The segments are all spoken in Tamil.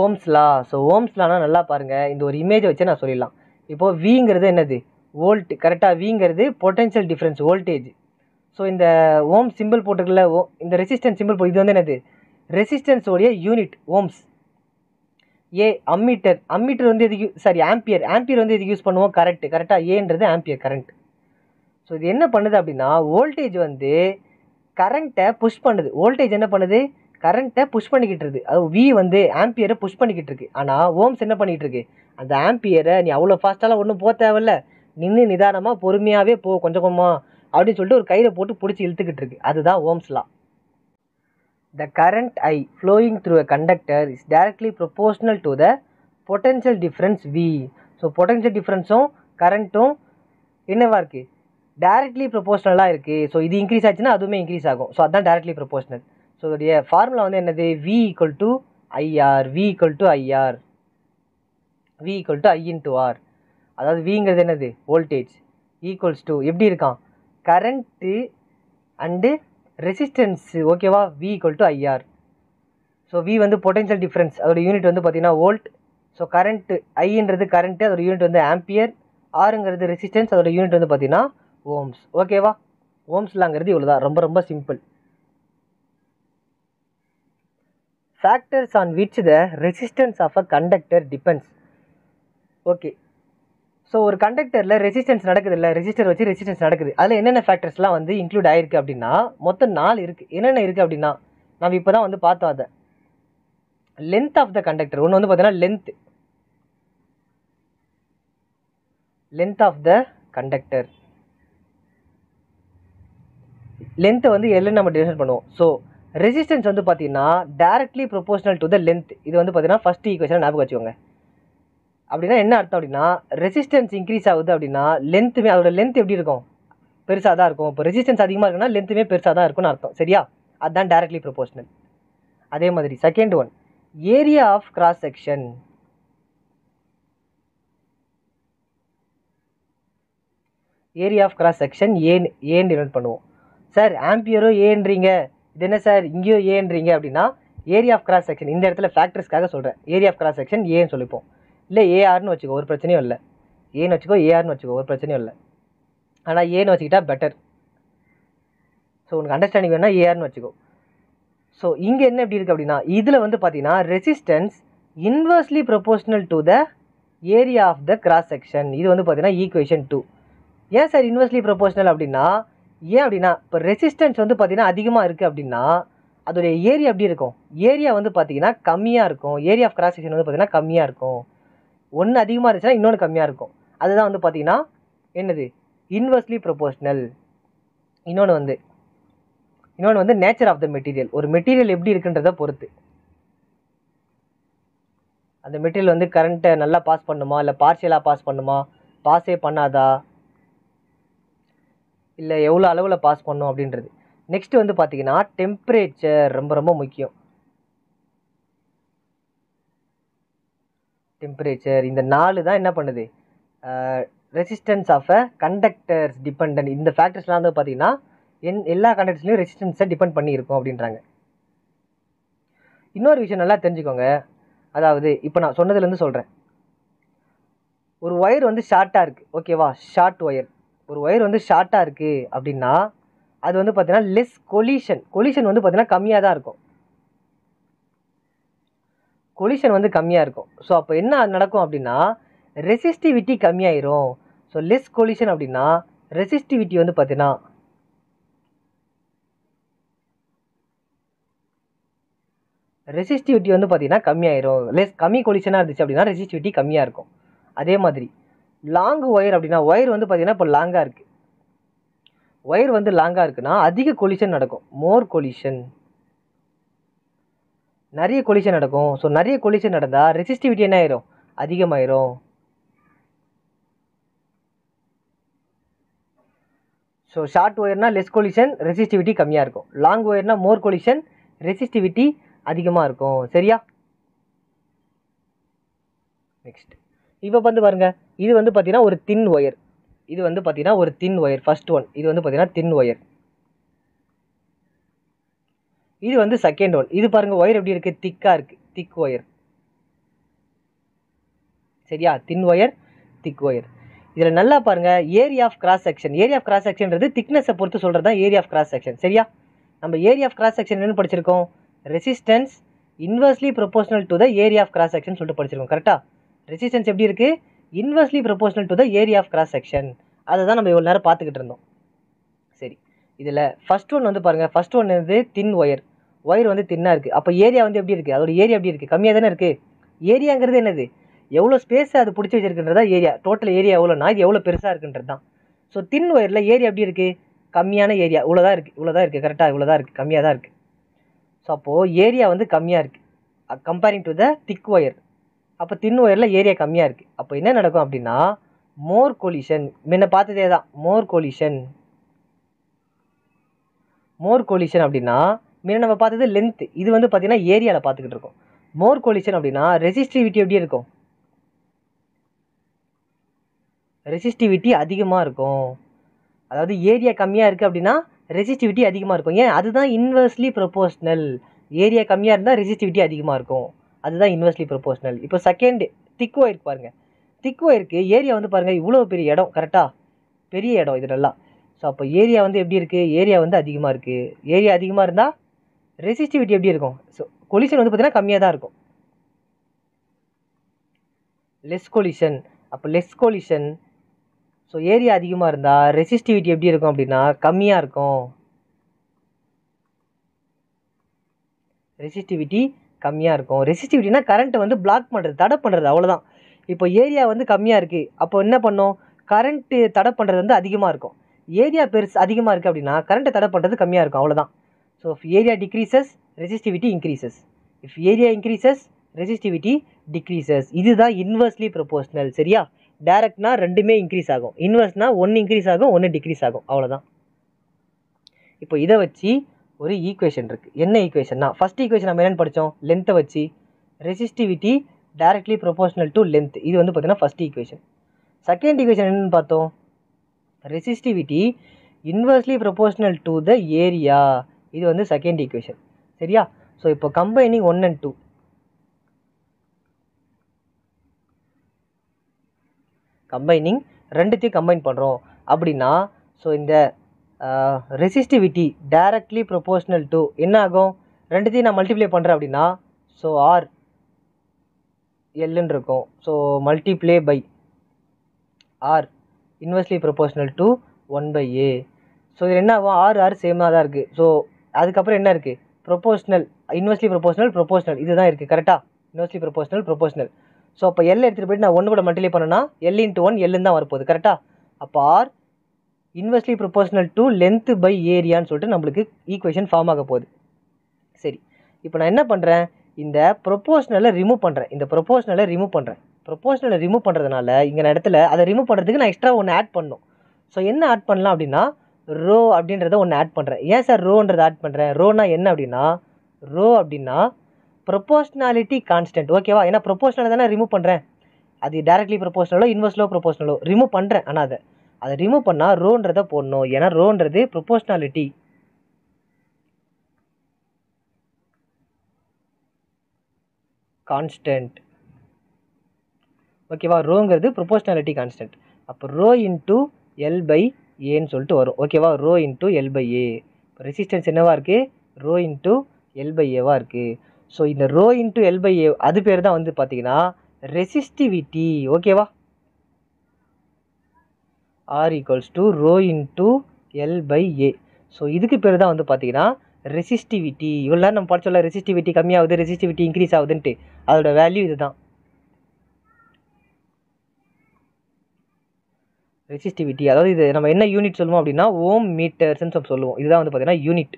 Ohm's law. So ohms Lana நல்லா பாருங்கள், இந்த ஒரு இமேஜை வச்சு நான் சொல்லிடலாம். இப்போது விங்கிறது என்னது? வோல்ட். கரெக்டாக? விங்கிறது பொட்டென்ஷியல் டிஃப்ரென்ஸ், வோல்டேஜ். ஸோ இந்த ஓம் சிம்பிள் போட்டுக்கல, இந்த ரெசிஸ்டன்ஸ் சிம்பிள் இது வந்து என்னது? ரெசிஸ்டன்ஸோடைய யூனிட் ஓம்ஸ். ஏ அம்மீட்டர். அம்மீட்டர் வந்து எதுக்கு ஆம்பியர். ஆம்பியர் வந்து எதுக்கு யூஸ் பண்ணுவோம்? கரெக்டாக? ஏன்றது ஆம்பியர் கரண்ட். ஸோ இது என்ன பண்ணுது அப்படின்னா, வோல்டேஜ் வந்து கரண்ட்டை புஷ் பண்ணுது. வோல்டேஜ் என்ன பண்ணுது? கரண்ட்டை புஷ் பண்ணிக்கிட்டு இருக்குது. அது வி வந்து ஆம்பியரை புஷ் பண்ணிக்கிட்டு இருக்கு. ஆனால் ஓம்ஸ் என்ன பண்ணிகிட்டு இருக்கு? அந்த ஆம்பியரை நீ அவ்வளோ ஃபாஸ்ட்டாலாம் ஒன்றும் போக தேவையில்ல, நின்று நிதானமாக பொறுமையாகவே போ, கொஞ்சம் கொஞ்சமாக அப்படின்னு சொல்லிட்டு ஒரு கையில் போட்டு பிடிச்சி இழுத்துக்கிட்டு இருக்கு. அதுதான் Ohm's law. The current I flowing through a conductor is directly proportional to the potential difference V. So potential differenceம் கரண்ட்டும் என்னவா இருக்குது? டைரக்ட்லி ப்ரொபோஷ்னலாக இருக்குது. ஸோ இது இன்க்ரீஸ் ஆச்சுன்னா அதுவுமே இன்க்ரீஸ் ஆகும். ஸோ அதுதான் டைரக்ட்லி ப்ரொபோஷ்னல். ஸோ இதோடைய ஃபார்முலா வந்து என்னது? V equal to IR. V equal to IR. V equal to I into R. அதாவது விங்கிறது என்னது? வோல்டேஜ். ஈக்குவல்ஸ் டு எப்படி இருக்கான்? Current and resistance. ஓகேவா? V ஈக்குவல் டு ஐஆர். ஸோ V வந்து பொட்டென்ஷியல் டிஃப்ரென்ஸ், அதோட யூனிட் வந்து பார்த்தீங்கன்னா வோல்ட். ஸோ கரண்ட்டு ஐன்றது கரண்ட்டு, அதோட யூனிட் வந்து ஆம்பியர். ஆருங்கிறது ரெசிஸ்டன்ஸ், அதோட யூனிட் வந்து பார்த்தீங்கன்னா ஓம்ஸ். ஓகேவா? ஓம்ஸ்லாங்கிறது இவ்வளோதான், ரொம்ப ரொம்ப simple. Factors on which the resistance of a conductor depends. Okay, so ஒரு கண்டக்டரில் ரெசிஸ்டன்ஸ் நடக்குது இல்லை, ரெசிஸ்டர் வச்சு ரெசிஸ்டன்ஸ் நடக்குது. அதில் என்னென்ன ஃபேக்டர்ஸ்லாம் வந்து இன்க்ளூட் ஆகிருக்கு அப்படின்னா மொத்தம் 4 இருக்குது. என்னென்ன இருக்குது அப்படின்னா நம்ம இப்போ தான் வந்து பார்த்தோம். அதை லென்த் ஆஃப் த கண்டக்டர். ஒன்று வந்து பார்த்தீங்கன்னா லென்த் ஆஃப் த கண்டக்டர். லென்த்தை வந்து எல்லாம் நம்ம டிஃபைன் பண்ணுவோம். ஸோ ரெசிஸ்டன்ஸ் வந்து பார்த்தீங்கன்னா directly proportional to the length. இது வந்து பார்த்தீங்கன்னா ஃபஸ்ட் ஈக்குவேஷன் ஞாபகம் வச்சுக்கோங்க. அப்படின்னா என்ன அர்த்தம் அப்படின்னா, ரெசிஸ்டன்ஸ் இன்க்ரீஸ் ஆகுது அப்படின்னா லென்த்துமே, அதோட லென்த் எப்படி இருக்கும்? பெருசாக தான் இருக்கும். இப்போ ரெசிஸ்டன்ஸ் அதிகமாக இருக்குன்னா லென்த்துமே பெருசாக தான் இருக்கும்னு அர்த்தம். சரியா? அதுதான் டைரக்ட்லி ப்ரொபோஷனல். அதே மாதிரி second one, area of cross section. Area of cross section ஏன்னு டினோட் பண்ணுவோம். சார் ஆம்பியரோ ஏன்றீங்க, இது என்ன சார் இங்கேயோ ஏன்றீங்க அப்படின்னா ஏரியா ஆஃப் கிராஸ் செக்ஷன். இந்த இடத்துல ஃபேக்டர்ஸ்க்காக சொல்கிறேன். ஏரியா ஆஃப் கிராஸ் செக்ஷன் ஏன்னு சொல்லிப்போம். இல்லை ஏஆர்னு வச்சுக்கோ, ஒரு பிரச்சனையும் இல்லை. ஏன்னு வச்சுக்கோ, ஏஆர்னு வச்சுக்கோ, ஒரு பிரச்சனையும் இல்லை. ஆனால் ஏன்னு வச்சுக்கிட்டா பெட்டர். ஸோ உனக்கு அண்டர்ஸ்டாண்டிங் வேணால் ஏஆர்னு வச்சுக்கோ. ஸோ இங்கே என்ன எப்படி இருக்குது அப்படின்னா, இதில் வந்து பார்த்தீங்கன்னா resistance inversely proportional to the area of the cross section. இது வந்து பார்த்தீங்கன்னா ஈக்குவேஷன் 2. ஏன் சார் இன்வர்ஸ்லி ப்ரொபோஷனல் அப்படின்னா, ஏன் அப்படின்னா இப்போ ரெசிஸ்டன்ஸ் வந்து பார்த்தீங்கன்னா அதிகமாக இருக்குது அப்படின்னா அதோடைய ஏரியா எப்படி இருக்கும்? ஏரியா வந்து பார்த்தீங்கன்னா கம்மியாக இருக்கும். ஏரியா ஆஃப் கிராஸ் செக்ஷன் வந்து பார்த்தீங்கன்னா கம்மியாக இருக்கும். ஒன்று அதிகமாக இருந்துச்சுன்னா இன்னொன்று கம்மியாக இருக்கும். அதுதான் வந்து பார்த்தீங்கன்னா என்னது? Inversely proportional. இன்னொன்று வந்து நேச்சர் ஆஃப் த மெட்டீரியல். ஒரு மெட்டீரியல் எப்படி இருக்குன்றதை பொறுத்து. அந்த மெட்டீரியல் வந்து கரண்ட்டை நல்லா பாஸ் பண்ணுமா, இல்லை பார்ஷியலாக பாஸ் பண்ணுமா, பாஸே பண்ணாதா, இல்லை எவ்வளோ அளவில் பாஸ் பண்ணும் அப்படின்றது. நெக்ஸ்ட் வந்து பார்த்தீங்கன்னா டெம்பரேச்சர் ரொம்ப ரொம்ப முக்கியம். டெம்பரேச்சர் இந்த 4 தான் என்ன பண்ணுது? Resistance of a conductors dependent. இந்த ஃபேக்டர்ஸ்லாம் வந்து பார்த்தீங்கன்னா எல்லா கண்டக்டர்ஸ்லையும் ரெசிஸ்டன்ஸை டிபெண்ட் பண்ணியிருக்கும் அப்படின்றாங்க. இன்னொரு விஷயம் நல்லா தெரிஞ்சுக்கோங்க. அதாவது இப்போ நான் சொன்னதுலேருந்து சொல்கிறேன். ஒரு ஒயர் வந்து ஷார்ட்டாக இருக்குது. ஓகேவா? Short wire. ஒரு ஒயர் வந்து ஷார்ட்டாக இருக்குது அப்படின்னா அது வந்து பார்த்தீங்கன்னா லெஸ் கொலிஷன் வந்து பார்த்தீங்கன்னா கம்மியாக தான் இருக்கும். கொலிஷன் வந்து கம்மியாக இருக்கும். ஸோ அப்போ என்ன நடக்கும் அப்படின்னா ரெசிஸ்டிவிட்டி கம்மியாயிரும். ஸோ லெஸ் கொலிஷன் அப்படின்னா ரெசிஸ்டிவிட்டி வந்து பார்த்தீங்கன்னா கம்மியாயிரும். கம்மி கொலிஷனாக இருந்துச்சு அப்படின்னா ரெசிஸ்டிவிட்டி கம்மியாக இருக்கும். அதே மாதிரி லாங் ஒயர் அப்படின்னா ஒயர் வந்து பார்த்தீங்கன்னா இப்போ லாங்காக இருக்குது. ஒயர் வந்து லாங்காக இருக்குன்னா அதிக கொலிஷன் நடக்கும். மோர் கொலிஷன், நிறைய கொலிஷன் நடக்கும். ஸோ நிறைய கொலிஷன் நடந்தால் ரெசிஸ்டிவிட்டி என்ன ஆயிரும்? அதிகமாயிரும். ஸோ ஷார்ட் ஒயர்னா லெஸ் கொலிஷன், ரெசிஸ்டிவிட்டி கம்மியாக இருக்கும். லாங் ஒயர்னா மோர் கொலிஷன், ரெசிஸ்டிவிட்டி அதிகமாக இருக்கும். சரியா? நெக்ஸ்ட் இப்போ வந்து பாருங்க, இது வந்து பார்த்தீங்கன்னா ஒரு தின் ஒயர். இது வந்து பார்த்தீங்கன்னா ஒரு தின் ஒயர். ஃபர்ஸ்ட் ஒன் இது வந்து பார்த்தீங்கன்னா தின் ஒயர். இது வந்து செகண்ட் ஒன். இது பாருங்கள் ஒயர் எப்படி இருக்குது? திக்காக இருக்குது. Thick wire. சரியா? Thin wire, thick wire. இதில் நல்லா பாருங்கள், area of cross section. Area of cross செக்ஷன்றது திக்னஸை பொறுத்து சொல்கிறது தான் ஏரியா ஆஃப் கிராஸ் செக்ஷன். சரியா? நம்ம ஏரியா ஆஃப் கிராஸ் செக்ஷன் என்ன படிச்சிருக்கோம்? Resistance inversely proportional to the area of cross section சொல்லிட்டு படிச்சிருக்கோம். கரெக்டாக? ரெசிஸ்டன்ஸ் எப்படி இருக்குது? Inversely proportional to the area of cross section. அதை தான் நம்ம இவ்வளோ நேரம் பார்த்துக்கிட்டு இருந்தோம். சரி, இதில் ஃபஸ்ட் ஒன் வந்து பாருங்கள், ஃபஸ்ட் ஒன் வந்து தின் ஒயர். ஒயர் வந்து தின்னாக இருக்குது. அப்போ ஏரியா வந்து எப்படி இருக்குது? அதோட ஏரியா எப்படி இருக்குது? கம்மியாக தானே இருக்குது. ஏரியாங்கிறது என்னது? எவ்வளோ ஸ்பேஸை அது பிடிச்சி வச்சிருக்குன்றதா ஏரியா. டோட்டல் ஏரியா எவ்வளோனா இது எவ்வளோ பெருசாக இருக்குன்றது தான். ஸோ தின் ஒயரில் ஏரியா எப்படி இருக்குது? கம்மியான ஏரியா. இவ்வளோதான் இருக்குது, இவ்வளோதான் இருக்குது. கரெக்டாக இவ்வளோதான் இருக்குது, கம்மியாக தான் இருக்குது. ஸோ அப்போது ஏரியா வந்து கம்மியாக இருக்குது comparing to the thick wire. அப்போ தின் ஒயரில் ஏரியா கம்மியாக இருக்குது. அப்போ என்ன நடக்கும் அப்படின்னா மோர் கொலிஷன். முன்ன பார்த்ததே தான் மோர் கொலிஷன். மோர் கொலிஷன் அப்படின்னா முன்ன நம்ம பார்த்தது லென்த். இது வந்து பார்த்தீங்கன்னா ஏரியாவில் பார்த்துக்கிட்டு இருக்கோம். மோர் கொலிஷன் அப்படின்னா ரெசிஸ்டிவிட்டி எப்படி இருக்கும்? ரெசிஸ்டிவிட்டி அதிகமாக இருக்கும். அதாவது ஏரியா கம்மியாக இருக்குது அப்படின்னா ரெசிஸ்டிவிட்டி அதிகமாக இருக்கும். ஏன்? அதுதான் இன்வெர்ஸ்லி ப்ரொபோஷனல். ஏரியா கம்மியாக இருந்தால் ரெசிஸ்டிவிட்டி அதிகமாக இருக்கும். அதுதான் இன்வெர்ஸ்லி ப்ரொபோஷனல். இப்போ செகண்ட் திக் ஒயருக்கு பாருங்கள். திக் ஒயருக்கு ஏரியா வந்து பாருங்கள் இவ்வளோ பெரிய இடம். கரெக்டாக? பெரிய இடம் இது நல்லா. ஸோ அப்போ ஏரியா வந்து எப்படி இருக்குது? ஏரியா வந்து அதிகமாக இருக்குது. ஏரியா அதிகமாக இருந்தால் ரெசிஸ்டிவிட்டி எப்படி இருக்கும்? ஸோ கொலிஷன் வந்து பார்த்திங்கன்னா கம்மியாக தான் இருக்கும். Less collision. அப்போ லெஸ் கொலிஷன். ஸோ ஏரியா அதிகமாக இருந்தால் ரெசிஸ்டிவிட்டி எப்படி இருக்கும் அப்படின்னா கம்மியாக இருக்கும். ரெசிஸ்டிவிட்டி கம்மியாக இருக்கும். ரெசிஸ்டிவிட்டினா கரண்ட்டை வந்து பிளாக் பண்ணுறது, தடை பண்ணுறது, அவ்வளோதான். இப்போ ஏரியா வந்து கம்மியாக இருக்குது. அப்போ என்ன பண்ணோம்? கரண்ட்டு தடை பண்ணுறது வந்து அதிகமாக இருக்கும். ஏரியா பெருசு அதிகமாக இருக்குது அப்படின்னா கரண்ட்டை தடை பண்ணுறது கம்மியாக இருக்கும். அவ்வளோதான். So if area decreases resistivity increases. If area increases resistivity decreases. இதுதான் இன்வெர்ஸ்லி ப்ரொபோஷனல். சரியா? டைரக்ட்னா ரெண்டுமே இன்க்ரீஸ் ஆகும். இன்வெர்ஸ்னா ஒன்று இன்க்ரீஸ் ஆகும், ஒன்று டிக்ரீஸ் ஆகும். அவ்வளோதான். இப்போ இதை வச்சு ஒரு ஈக்குவேஷன் இருக்குது. என்ன ஈக்குவேஷன்னா ஃபஸ்ட் ஈக்குவேஷன் நம்ம என்னென்னு படித்தோம்? லென்த்தை வச்சு resistivity directly proportional to length. இது வந்து பார்த்தீங்கன்னா ஃபஸ்ட் ஈக்குவேஷன். செகண்ட் ஈக்குவேஷன் என்னென்னு பார்த்தோம்? Resistivity inversely proportional to the area. இது வந்து செகண்ட் ஈக்குவேஷன். சரியா? ஸோ இப்போ கம்பைனிங் 1 and 2. கம்பைனிங் ரெண்டுத்தையும் கம்பைன் பண்ணுறோம் அப்படின்னா ஸோ இந்த ரெசிஸ்டிவிட்டி டைரக்ட்லி ப்ரொபோஷனல் டு என்ன ஆகும்? ரெண்டுத்தையும் நான் மல்டிப்ளை பண்ணுறேன் அப்படின்னா ஸோ ஆர் எல்லுன்னு இருக்கும். So multiply by R inversely proportional to 1/a. So இது என்ன ஆகும்? ஆர் சேமாக தான் இருக்குது. ஸோ அதுக்கப்புறம் என்ன இருக்குது? ப்ரொபோஷனல், இன்வெர்ஸ்லி ப்ரொபோஷனல், ப்ரொபோஷனல் இதுதான் இருக்குது. கரெக்டாக? Inversely proportional, proportional. ஸோ அப்போ எல் எடுத்துகிட்டு போய்ட்டு நான் 1 கூட மல்டிப்ளை பண்ணேன்னா எல் இன்ட்டு 1 எல்லுன்னு தான் வரப்போகுது. கரெக்டாக? அப்போ R inversely proportional to length by ஏரியான்னு சொல்லிட்டு நம்மளுக்கு ஈக்குவேஷன் ஃபார்ம் ஆக போகுது. சரி, இப்போ நான் என்ன பண்ணுறேன்? இந்த ப்ரொபோஷனலை ரிமூவ் பண்ணுறேன். ப்ரொபோஷனலை ரிமூவ் பண்ணுறதுனால இங்கே இடத்துல அதை ரிமூவ் பண்ணுறதுக்கு நான் எக்ஸ்ட்ரா ஒன்று ஆட் பண்ணணும். ஸோ என்ன ஆட் பண்ணலாம் அப்படின்னா ரோ அப்படின்றத ஒன்று ஆட் பண்ணுறேன். ஏன் சார் ரோன்றதை ஆட் பண்ணுறேன்? ரோனா என்ன அப்படின்னா ரோ அப்படின்னா ப்ரொபோஷனாலிட்டி கான்ஸ்டன்ட். ஓகேவா? ஏன்னா ப்ரொபோஷனலை தானே ரிமூவ் பண்ணுறேன். அது டைரக்ட்லி ப்ரொபோஷனலோ இன்வெர்ஸ்லோ ப்ரொபோஷனலோ ரிமூவ் பண்ணுறேன். ஆனால் அதை ரிமூவ் பண்ணால் ரோன்றதை போடணும். ஏன்னா ரோன்றது ப்ரொபோஷனாலிட்டி கான்ஸ்டன்ட். ஓகேவா? ரோங்கிறது ப்ரொபோஷனாலிட்டி கான்ஸ்டன்ட். அப்போ ரோ இன்ட்டு எல் பை ஏன்னு சொல்லிட்டு வரும். ஓகேவா? Rho into L by A. Resistance என்னவாக இருக்குது? ரோ இன்ட்டு எல் பை ஏவாக இருக்குது. ஸோ இந்த rho into L by A அது பேர் தான் வந்து பார்த்தீங்கன்னா ரெசிஸ்டிவிட்டி. ஓகேவா? R equals to rho into L by A. So இதுக்கு பேர் தான் வந்து பார்த்தீங்கன்னா ரெசிஸ்டிவிட்டி. இவ்வளோ நேரம் நம்ம படிச்சோம்ல, ரெசிஸ்டிவிட்டி கம்மியாகுது, ரெசிஸ்டிவிட்டி இன்க்ரீஸ் ஆகுதுன்ட்டு. அதோட வேல்யூ இது தான். ரெசிஸ்டிவிட்டி அதாவது இது நம்ம என்ன யூனிட் சொல்லுவோம் அப்படின்னா ஓம் மீட்டர்ஸ்ன்னு சொல்லுவோம். இதுதான் வந்து பார்த்தீங்கன்னா யூனிட்.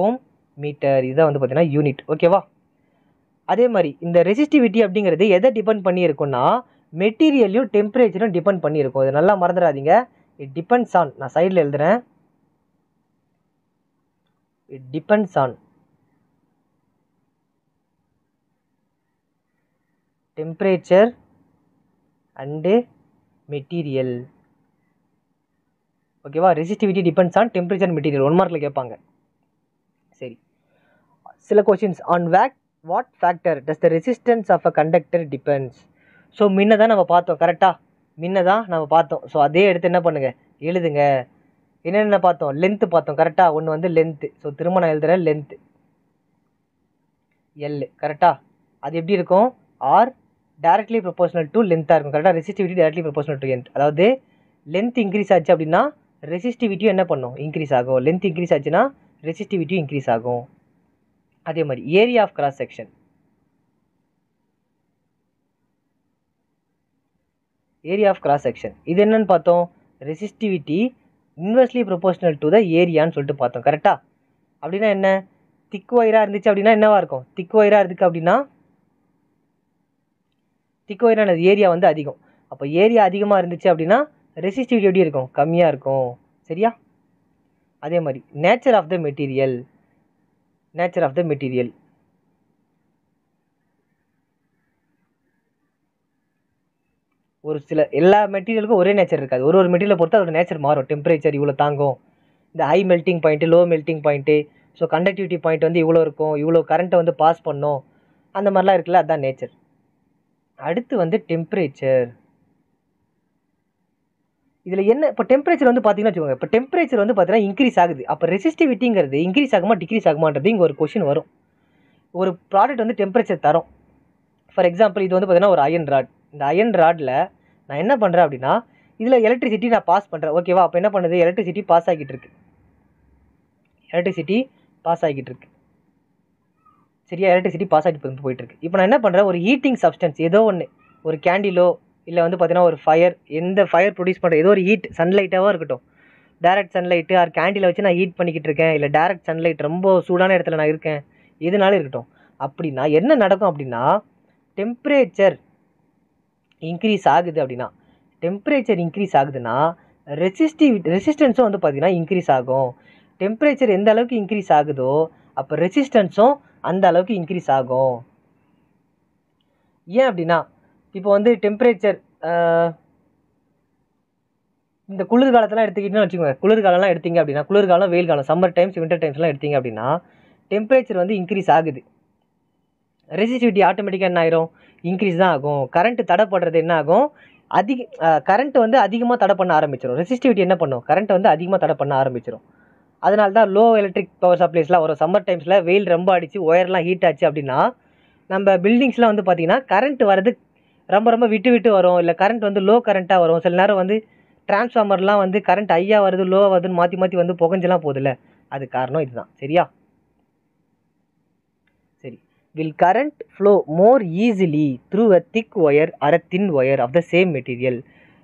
ஓம் மீட்டர் இதுதான் வந்து பார்த்தீங்கன்னா யூனிட். ஓகேவா? அதே மாதிரி இந்த ரெசிஸ்டிவிட்டி அப்படிங்கிறது எதை டிபெண்ட் பண்ணியிருக்குன்னா மெட்டீரியலையும் டெம்பரேச்சரும் டிபெண்ட் பண்ணியிருக்கும். இது நல்லா மறந்துடாதீங்க. இட் டிபெண்ட்ஸ் ஆன், நான் சைடில் எழுதுகிறேன், it depends on temperature and material. ஓகேவா? Resistivity depends on temperature and material. 1 மார்க்கில் கேட்பாங்க. சரி, சில questions on what factor does the resistance of a conductor depends. So முன்ன தான் நம்ம பார்த்தோம் கரெக்டாக, முன்ன தான் நம்ம பார்த்தோம். ஸோ அதே எடுத்து என்ன பண்ணுங்கள் எழுதுங்க. என்னென்ன பார்த்தோம், லென்த்து பார்த்தோம் கரெக்டாக, ஒன்று வந்து லென்த்து. ஸோ திரும்ப நான் எழுதுகிறேன் லென்த்து எல் கரெக்டாக. அது எப்படி இருக்கும், ஆர் டைரக்ட்லி ப்ரொபோஷனல் டு லென்த்தாக இருக்கும் கரெக்டாக. Resistivity directly proportional to length. அதாவது லென்த் இன்க்ரீஸ் ஆச்சு அப்படின்னா ரெசிஸ்டிவிட்டியும் என்ன பண்ணும், இன்க்ரீஸ் ஆகும். லென்த் இன்க்ரீஸ் ஆச்சுன்னா ரெசிஸ்டிவிட்டியும் இன்க்ரீஸ் ஆகும். அதே மாதிரி area of cross section, area of cross section இது என்னன்னு பார்த்தோம், resistivity inversely proportional to the ஏரியான்னு சொல்லிட்டு பார்த்தோம் கரெக்டாக. அப்படின்னா என்ன, திக் ஒயராக இருந்துச்சு அப்படின்னா என்னவா இருக்கும், திக் ஒயராக இருக்குது அப்படின்னா திக் ஒயரானது ஏரியா வந்து அதிகம். அப்போ ஏரியா அதிகமாக இருந்துச்சு அப்படின்னா ரெசிஸ்டிவிட்டி எப்படி இருக்கும், கம்மியாக இருக்கும். சரியா. அதே மாதிரி nature of the material, nature of the material ஒரு சில எல்லா மெட்டீரியலுக்கும் ஒரே நேச்சர் இருக்காது. ஒரு மெட்டீரியலை பொறுத்து அதோட நேச்சர் மாறும். டெம்பரேச்சர் இவ்வளோ தாங்கும், இந்த high melting point low melting point, so conductivity point வந்து இவ்வளோ இருக்கும், இவ்வளோ கரண்ட்டை வந்து பாஸ் பண்ணும், அந்த மாதிரிலாம் இருக்குல்ல, அதுதான் நேச்சர். அடுத்து வந்து டெம்பரேச்சர். இதில் என்ன, இப்போ டெம்பரேச்சர் வந்து பார்த்தீங்கன்னா வச்சுக்கோங்க, இப்போ டெம்பரேச்சர் வந்து பார்த்தீங்கன்னா இன்க்ரீஸ் ஆகுது. அப்போ ரெசிஸ்டிவிட்டிங்கிறது இன்க்ரீஸ் ஆகுமா டிக்ரீஸ் ஆகுமான்றது இங்கே ஒரு கொஷின் வரும். ஒரு ப்ராடக்ட் வந்து டெம்பரேச்சர் தரும். ஃபார் எக்ஸாம்பிள் இது வந்து பார்த்தீங்கன்னா ஒரு அயன் ராட். இந்த அயன் ராடில் நான் என்ன பண்ணுறேன் அப்படின்னா இதில் எலக்ட்ரிசிட்டி நான் பாஸ் பண்ணுறேன். ஓகேவா. அப்போ என்ன பண்ணுது, எலக்ட்ரிசிட்டி பாஸ் ஆகிட்டு இருக்கு, எலக்ட்ரிசிட்டி பாஸ் ஆகிட்டு இருக்கு. சரியா, எலக்ட்ரிசிட்டி பாஸ் ஆகிட்டு போயிட்டு இருக்கு. இப்போ நான் என்ன பண்ணுறேன், ஒரு ஹீட்டிங் சப்ஸ்டன்ஸ் ஏதோ ஒன்று, ஒரு கேண்டிலோ இல்லை வந்து பார்த்தீங்கன்னா ஒரு ஃபயர், எந்த ஃபயர் ப்ரொடியூஸ் பண்ணுற ஏதோ ஒரு ஹீட், சன்லைட்டாகவும் இருக்கட்டும், டேரக்ட் சன்லைட்டு ஆர் கேண்டிலை வச்சு நான் ஹீட் பண்ணிக்கிட்டு இருக்கேன், இல்லை டேரக்ட் சன்லைட் ரொம்ப சூடான இடத்துல நான் இருக்கேன், எதுனாலும் இருக்கட்டும். அப்படின்னா என்ன நடக்கும் அப்படின்னா, டெம்பரேச்சர் இன்க்ரீஸ் ஆகுது அப்படின்னா, டெம்பரேச்சர் இன்க்ரீஸ் ஆகுதுன்னா ரெசிஸ்டன்ஸும் வந்து பார்த்தீங்கன்னா இன்க்ரீஸ் ஆகும். டெம்பரேச்சர் எந்த அளவுக்கு இன்க்ரீஸ் ஆகுதோ அப்போ ரெசிஸ்டன்ஸும் அந்த அளவுக்கு இன்க்ரீஸ் ஆகும். ஏன் அப்படின்னா, இப்போ வந்து டெம்பரேச்சர் இந்த குளிர்காலத்தெல்லாம் எடுத்துக்கிட்டோன்னு வச்சுக்கோங்க, குளிர்காலம்லாம் எடுத்தீங்க அப்படின்னா, குளிர்காலம் வெயில் காலம் சம்மர் டைம்ஸ் வின்டர் டைம்ஸ்லாம் எடுத்தீங்க அப்படின்னா டெம்பரேச்சர் வந்து இன்க்ரீஸ் ஆகுது, ரெசிஸ்டிவிட்டி ஆட்டோமேட்டிக்காக என்ன ஆயிரும், இன்க்ரீஸ் தான் ஆகும். கரண்ட்டு தடைப்படுறது என்ன ஆகும், கரண்ட் வந்து அதிகமாக தடை பண்ண ஆரம்பிச்சிடும். ரெசிஸ்டிவிட்டி என்ன பண்ணும், கரண்ட்டை வந்து அதிகமாக தடை பண்ண ஆரம்பிச்சிடும். அதனால தான் லோ எலக்ட்ரிக் பவர் சப்ளைஸ்லாம் வரும். சம்மர் டைம்ஸில் வெயில் ரொம்ப அடித்து ஒயர்லாம் ஹீட் ஆச்சு அப்படின்னா நம்ம பில்டிங்ஸ்லாம் வந்து பார்த்திங்கன்னா கரண்ட் வரது ரொம்ப ரொம்ப விட்டு விட்டு வரும், இல்லை கரண்ட் வந்து லோ கரண்ட்டாக வரும். சில நேரம் வந்து டிரான்ஸ்ஃபார்மர்லாம் வந்து கரண்ட் ஹையாக வருது லோவாக வருதுன்னு மாற்றி மாற்றி வந்து புகஞ்செல்லாம் போதில்ல, அது காரணம் இதுதான். சரியா. சரி. Will current flow more easily through a thick wire or a thin wire of the same material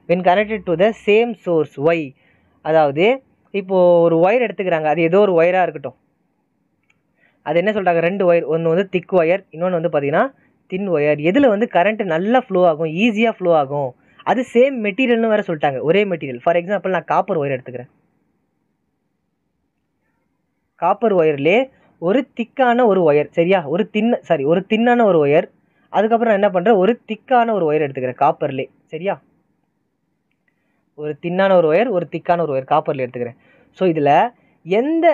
when connected to the same source? Why? அதாவது இப்போது ஒரு ஒயர் எடுத்துக்கிறாங்க, அது ஏதோ ஒரு ஒயராக இருக்கட்டும், அது என்ன சொல்கிறாங்க, ரெண்டு ஒயர், ஒன்று வந்து திக் ஒயர், இன்னொன்று வந்து பார்த்தீங்கன்னா தின் ஒயர். எதில் வந்து கரண்ட் நல்லா ஃப்ளோ ஆகும், ஈஸியாக ஃப்ளோ ஆகும், அது சேம் மெட்டீரியல்னு வேறு சொல்லிட்டாங்க, ஒரே மெட்டீரியல். ஃபார் எக்ஸாம்பிள் நான் காப்பர் ஒயர் எடுத்துக்கிறேன். காப்பர் ஒயர்லேயே ஒரு திக்கான ஒரு ஒயர், சரியா, ஒரு தின்னான ஒரு ஒயர், அதுக்கப்புறம் நான் என்ன பண்ணுறேன், ஒரு திக்கான ஒரு ஒயர் எடுத்துக்கிறேன் காப்பர்லேயே. சரியா, ஒரு தின்னான ஒரு ஒயர், ஒரு திக்கான ஒரு ஒயர் காப்பரில் எடுத்துக்கிறேன். ஸோ இதில் எந்த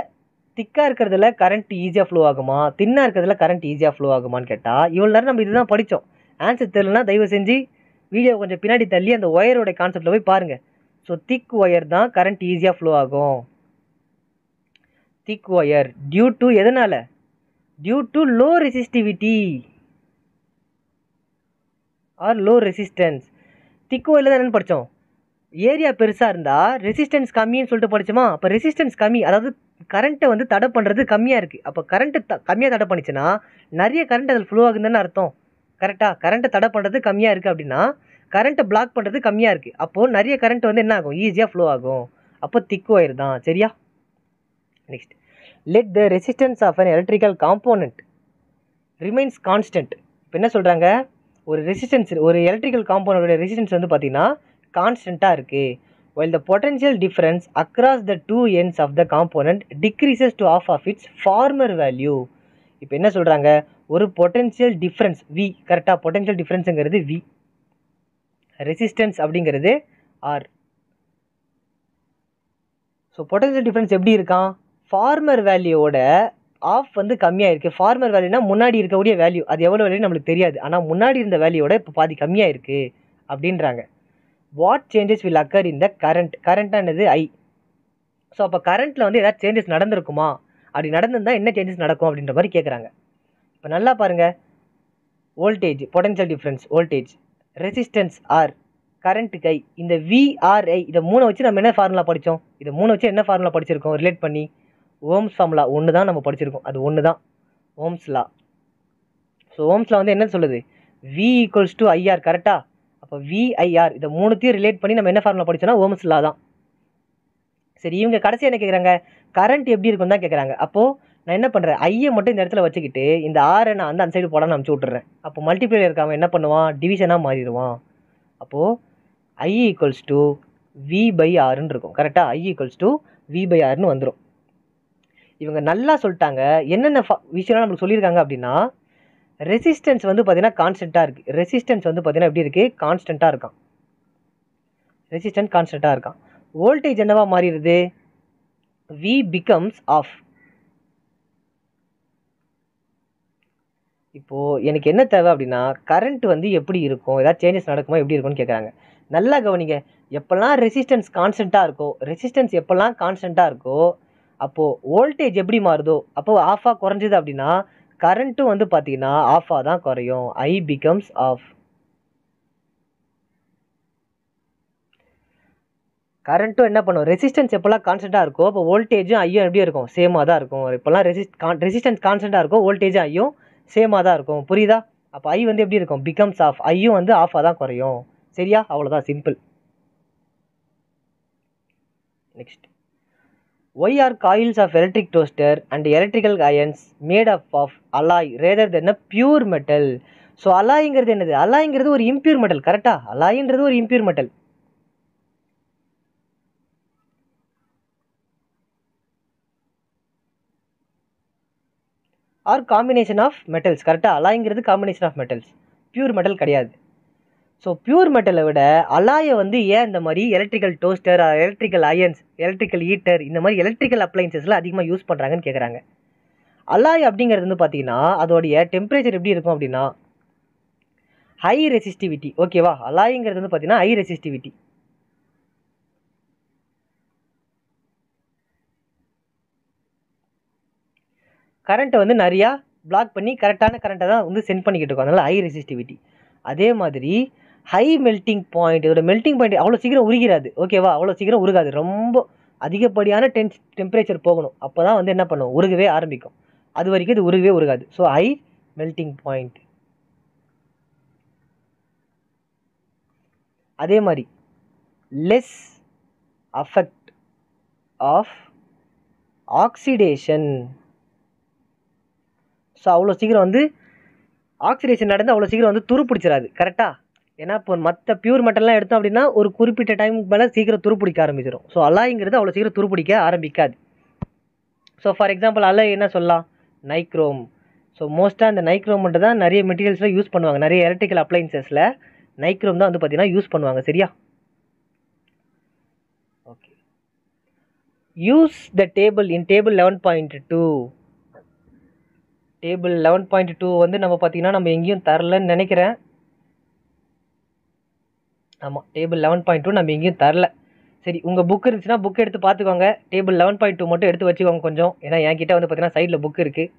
திக்காக இருக்கிறதுல கரண்ட் ஈஸியாக ஃப்ளோ ஆகுமா, தின்னாக இருக்கிறதுல கரண்ட் ஈஸியாக ஃப்ளோ ஆகுமான்னு கேட்டால் இவ்வளோ நேரம் நம்ம இதுதான் படித்தோம். ஆன்சர் தெரியலனா தயவு செஞ்சு வீடியோ கொஞ்சம் பின்னாடி தள்ளி அந்த ஒயரோட கான்செப்டில் போய் பாருங்கள். ஸோ திக் ஒயர் தான் கரண்ட் ஈஸியாக ஃப்ளோ ஆகும். திக் ஒயர் டியூ டு எதனால், due to low resistivity or low resistance. Thick ஒயரில் தான் என்னென்னு படித்தோம், ஏரியா பெருசாக இருந்தால் ரெசிஸ்டன்ஸ் கம்மின்னு சொல்லிட்டு படித்தோமா. அப்போ ரெசிஸ்டன்ஸ் கம்மி, அதாவது கரண்ட்டை வந்து தடை பண்ணுறது கம்மியாக இருக்குது. அப்போ கரண்ட்டு கம்மியாக தடை பண்ணிச்சுன்னா நிறைய கரண்ட் அதில் ஃப்ளோ ஆகுதுன்னு அர்த்தம். கரெக்டாக, கரண்ட்டை தடை பண்ணுறது கம்மியாக இருக்குது அப்படின்னா கரண்ட்டை பிளாக் பண்ணுறது கம்மியாக இருக்குது. அப்போது நிறைய கரண்ட் வந்து என்ன ஆகும், ஈஸியாக ஃப்ளோ ஆகும். அப்போ திக் ஒயர் தான். சரியா. Next, let the resistance of an electrical component remains constant. இப்போ என்ன சொல்கிறாங்க, ஒரு ரெசிஸ்டன்ஸ், ஒரு எலக்ட்ரிக்கல் காம்போனண்டோட ரெசிஸ்டன்ஸ் வந்து பார்த்தீங்கன்னா கான்ஸ்டண்ட்டாக இருக்குது. while the potential difference across the two ends of the component decreases to half of its former value. இப்போ என்ன சொல்கிறாங்க, ஒரு பொட்டன்ஷியல் டிஃப்ரென்ஸ் V, கரெக்டாக, பொட்டன்ஷியல் டிஃப்ரென்ஸுங்கிறது V, ரெசிஸ்டன்ஸ் அப்படிங்கிறது R. ஸோ பொட்டன்ஷியல் டிஃப்ரென்ஸ் எப்படி இருக்கான், ஃபார்மர் வேல்யூவோட ஆஃப் வந்து கம்மியாக இருக்குது. ஃபார்மர் வேல்யூனா முன்னாடி இருக்கக்கூடிய வேல்யூ, அது எவ்வளோ வேல்யூ நம்மளுக்கு தெரியாது, ஆனால் முன்னாடி இருந்த வேல்யூவோட இப்போ பாதி கம்மியாக இருக்குது அப்படின்றாங்க. வாட் சேஞ்சஸ் வில் அக்கர் இந்த கரண்ட், கரண்ட்டானது ஐ. ஸோ அப்போ கரண்ட்டில் வந்து ஏதாவது சேஞ்சஸ் நடந்திருக்குமா, அப்படி நடந்திருந்தால் என்ன சேஞ்சஸ் நடக்கும் அப்படின்ற மாதிரி கேட்குறாங்க. இப்போ நல்லா பாருங்கள், voltage potential difference voltage, resistance R, current I, இந்த விஆர்ஐ, இதை 3 வச்சு நம்ம என்ன ஃபார்முலா படித்தோம், இதை 3 வச்சு என்ன ஃபார்முலா படிச்சிருக்கோம் ரிலேட் பண்ணி, ஓம்ஸ் ஃபார்முலா ஒன்று தான் நம்ம படிச்சிருக்கோம், அது ஒன்று தான் Ohm's law. So Ohm's law வந்து என்ன சொல்லுது, வி ஈக்குவல்ஸ் டு ஐஆர், கரெக்டாக. அப்போ விஐஆர் இதை 3த்தையும் ரிலேட் பண்ணி நம்ம என்ன ஃபார்முலா படித்தோம்னா ஓம்ஸ் லா தான். சரி, இவங்க கடைசி என்ன கேட்குறாங்க, கரண்ட் எப்படி இருக்கும் தான் கேட்குறாங்க. அப்போது நான் என்ன பண்ணுறேன், ஐயை மட்டும் இந்த இடத்துல வச்சுக்கிட்டு இந்த ஆரை நான் வந்து அந்த சைடு போடாமல் அனுப்பிச்சி விட்டுறேன். அப்போ மல்டிப்ளேயர் இருக்காமல் என்ன பண்ணுவான், டிவிஷனாக மாறிடுவான். அப்போது ஐ ஈக்குவல்ஸ் டு வி பை ஆர்ன்னு இருக்கும், கரெக்டாக. ஐ ஈக்குவல்ஸ் டு வி பை ஆர்னு வந்துடும். இவங்க நல்லா சொல்லிட்டாங்க. என்னென்ன விஷயம்லாம் நம்மளுக்கு சொல்லியிருக்காங்க அப்படின்னா, ரெசிஸ்டன்ஸ் வந்து பார்த்தீங்கன்னா கான்ஸ்டண்ட்டாக இருக்குது. ரெசிஸ்டன்ஸ் வந்து பார்த்தீங்கன்னா எப்படி இருக்குது, கான்ஸ்டண்ட்டாக இருக்கான். ரெசிஸ்டன்ஸ் கான்ஸ்டண்ட்டாக இருக்கான். வோல்டேஜ் என்னவா மாறிடுது, வி பிகம்ஸ் ஆஃப். இப்போது எனக்கு என்ன தேவை அப்படின்னா, கரண்ட் வந்து எப்படி இருக்கும், ஏதாவது சேஞ்சஸ் நடக்குமா, எப்படி இருக்கும்னு கேட்குறாங்க. நல்லா கவனிங்க, எப்போல்லாம் ரெசிஸ்டன்ஸ் கான்ஸ்டண்ட்டாக இருக்கோ, ரெசிஸ்டன்ஸ் எப்போல்லாம் கான்ஸ்டண்ட்டாக இருக்கோ அப்போது வோல்டேஜ் எப்படி மாறுதோ, அப்போது ஆஃபாக குறைஞ்சிது அப்படின்னா கரண்ட்டும் வந்து பார்த்தீங்கன்னா ஆஃபாக தான் குறையும். ஐ பிகம்ஸ் ஆஃப். கரண்ட்டும் என்ன பண்ணும், ரெசிஸ்டன்ஸ் எப்போல்லாம் கான்ஸ்டண்ட்டாக இருக்கோ அப்போ வோல்டேஜும் ஐயும் எப்படி இருக்கும், சேமாக தான் இருக்கும். இப்போல்லாம் ரெசிஸ்டன்ஸ் கான்ஸ்டண்ட்டாக இருக்கும், வோல்டேஜும் ஐயும் சேமாக தான் இருக்கும். புரியுதா? அப்போ ஐ வந்து எப்படி இருக்கும், பிகம்ஸ் ஆஃப். ஐயும் வந்து ஆஃபாக தான் குறையும். சரியா? அவ்வளோதான், simple. Next, why are coils of electric toaster and electrical irons made up of alloy rather than a pure metal. So அலாய்ங்கிறது என்னது, அலாய்ங்கிறது ஒரு இம்பியூர் மெட்டல், கரெக்டா. அலாய்ன்றது ஒரு impure metal. Or combination of metals, கரெக்டாக. அலாய்ங்கிறது combination of metals, pure metal கிடையாது. ஸோ பியூர் மெட்டலை விட அலாயை வந்து ஏன் இந்த மாதிரி electrical toaster, electrical irons, electrical heater, இந்த மாதிரி எலக்ட்ரிக்கல் அப்ளைன்சஸ்லாம் அதிகமாக யூஸ் பண்ணுறாங்கன்னு கேட்குறாங்க. அலாய் அப்படிங்கிறது வந்து பார்த்தீங்கன்னா அதோடைய டெம்பரேச்சர் எப்படி இருக்கும் அப்படின்னா ஹை ரெசிஸ்டிவிட்டி. ஓகேவா? அலாய்ங்கிறது வந்து பார்த்தீங்கன்னா ஹை ரெசிஸ்டிவிட்டி. கரண்ட்டை வந்து நிறையா பிளாக் பண்ணி கரெக்டான கரண்ட்டை தான் வந்து சென்ட் பண்ணிக்கிட்டு இருக்கோம், அதனால் ஹை ரெசிஸ்டிவிட்டி. அதே மாதிரி ஹை மெல்ட்டிங் பாயிண்ட், இதோட மெல்ட்டிங் பாயிண்ட் அவ்வளோ சீக்கிரம் உருகிறாது. ஓகேவா? அவ்வளோ சீக்கிரம் உருகாது, ரொம்ப அதிகப்படியான டெம்பரேச்சர் போகணும், அப்போ தான் வந்து என்ன பண்ணும், உருகவே ஆரம்பிக்கும். அது வரைக்கும் இது உருகவே உருகாது. So high melting point. அதே மாதிரி less affect of oxidation. So அவ்வளோ சீக்கிரம் வந்து ஆக்சிடேஷன் நடந்து அவ்வளோ சீக்கிரம் வந்து துரு பிடிச்சிடாது, கரெக்டாக. ஏன்னா இப்போ மற்ற பியூர் மெட்டல்லாம் எடுத்தோம் அப்படின்னா ஒரு குறிப்பிட்ட டைமுக்கு மேலே சீக்கிரம் துரு பிடிக்க ஆரம்பிச்சிடும். ஸோ அலாய்ங்கிறது அவ்வளோ சீக்கிரம் துரு பிடிக்க ஆரம்பிக்காது. ஸோ ஃபார் எக்ஸாம்பிள் அலாய் என்ன சொல்லலாம், நைக்ரோம். ஸோ மோஸ்ட்டாக அந்த நைக்ரோம் மட்டும் தான் நிறைய மெட்டீரியல்ஸில் யூஸ் பண்ணுவாங்க, நிறைய எலக்ட்ரிக்கல் அப்ளைன்சஸில் நைக்ரோம் தான் வந்து பார்த்தீங்கன்னா யூஸ் பண்ணுவாங்க. சரியா? Okay. Use the table in table 11.2. Table 11.2 வந்து நம்ம பார்த்தீங்கன்னா நம்ம எங்கேயும் தரலன்னு நினைக்கிறேன். ஆமாம், டேபிள் 11.2 நம்ம எங்கேயும் தரல. சரி, உங்கள் புக் இருந்துச்சுன்னா புக் எடுத்து பார்த்துக்கோங்க. டேபிள் 11.2 மட்டும் எடுத்து வச்சுக்கோங்க கொஞ்சம், ஏன்னா என்கிட்ட வந்து பார்த்தீங்கன்னா சைடில் புக் இருக்குது.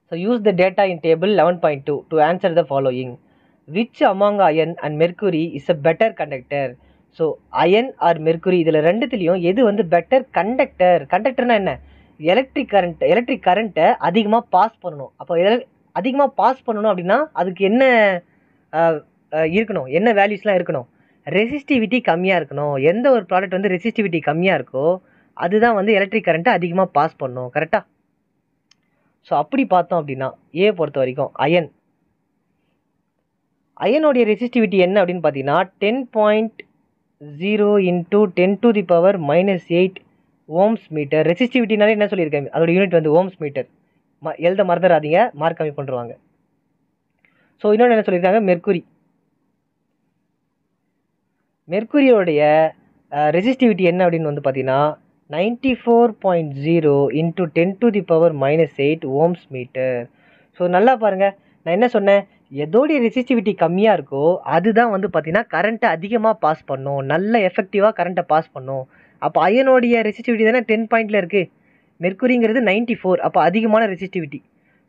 So use the data in table 11.2 to answer the following. Which among iron and mercury is a better conductor. So iron or mercury இதில் ரெண்டுத்துலேயும் எது வந்து பெட்டர் கண்டக்டர். கண்டக்டர்னா என்ன, எலக்ட்ரிக் கரண்ட்டை அதிகமாக பாஸ் பண்ணணும். அப்போ அதிகமாக பாஸ் பண்ணணும் அப்படின்னா அதுக்கு என்ன இருக்கணும், என்ன வேல்யூஸ்லாம் இருக்கணும், ரெசிஸ்டிவிட்டி கம்மியாக இருக்கணும். எந்த ஒரு ப்ராடக்ட் வந்து ரெசிஸ்டிவிட்டி கம்மியாக இருக்கோ அதுதான் வந்து எலக்ட்ரிக் கரண்ட்டை அதிகமாக பாஸ் பண்ணணும், கரெக்டாக. ஸோ அப்படி பார்த்தோம் அப்படின்னா ஏ பொறுத்த வரைக்கும் அயனோடைய ரெசிஸ்டிவிட்டி என்ன அப்படின்னு பார்த்தீங்கன்னா 10.0 × 10⁻⁻8 ஓம்ஸ் மீட்டர். ரெசிஸ்டிவிட்டினாலே என்ன சொல்லியிருக்கேன், அதோட யூனிட் வந்து ஓம்ஸ் மீட்டர். எழுத மறந்துடாதீங்க, மார்க் கம்மி பண்ணுவாங்க. ஸோ இன்னொன்று என்ன சொல்லியிருக்காங்க, மெர்க்குரியோடைய ரெசிஸ்டிவிட்டி என்ன அப்படின்னு வந்து பார்த்தீங்கன்னா 94.0 இன்ட்டு 10⁻⁻8 ஓம்ஸ் மீட்டர். ஸோ நல்லா பாருங்கள், நான் என்ன சொன்னேன், எதோடைய ரெசிஸ்டிவிட்டி கம்மியாக இருக்கோ அதுதான் வந்து பார்த்தீங்கன்னா கரண்ட்டை அதிகமாக பாஸ் பண்ணும், நல்ல எஃபெக்டிவாக கரண்ட்டை பாஸ் பண்ணும். அப்போ அயனோடைய ரெசிஸ்டிவிட்டி தானே 10 பாயிண்டில் இருக்குது, மெர்க்குரிங்கிறது 94, அப்போ அதிகமான ரெசிஸ்டிவிட்டி.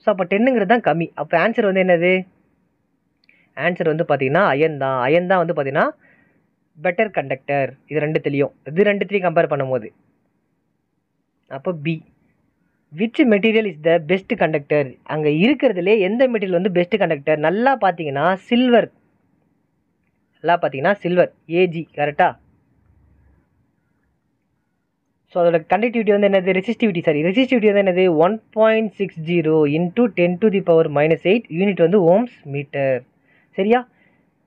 ஸோ அப்போ 10ங்கிறது தான் கம்மி. அப்போ ஆன்சர் வந்து என்னது, ஆன்சர் வந்து பார்த்தீங்கன்னா அயன் தான். அயன் தான் வந்து பார்த்தீங்கன்னா பெட்டர் கண்டக்டர். இது ரெண்டுத்துலேயும் கம்பேர் பண்ணும்போது. அப்போ B, which material is the best conductor. அங்கே இருக்கிறதுலே எந்த மெட்டீரியல் வந்து பெஸ்ட் கண்டக்டர்? நல்லா பார்த்தீங்கன்னா சில்வர். ஏஜி கரெக்டாக. ஸோ அதோட கண்டக்டிவிட்டி வந்து என்னது, ரெசிஸ்டிவிட்டி வந்து என்னது 1.60 இன்ட்டு 10⁻⁻8 யூனிட் வந்து ஓம்ஸ் மீட்டர். சரியா?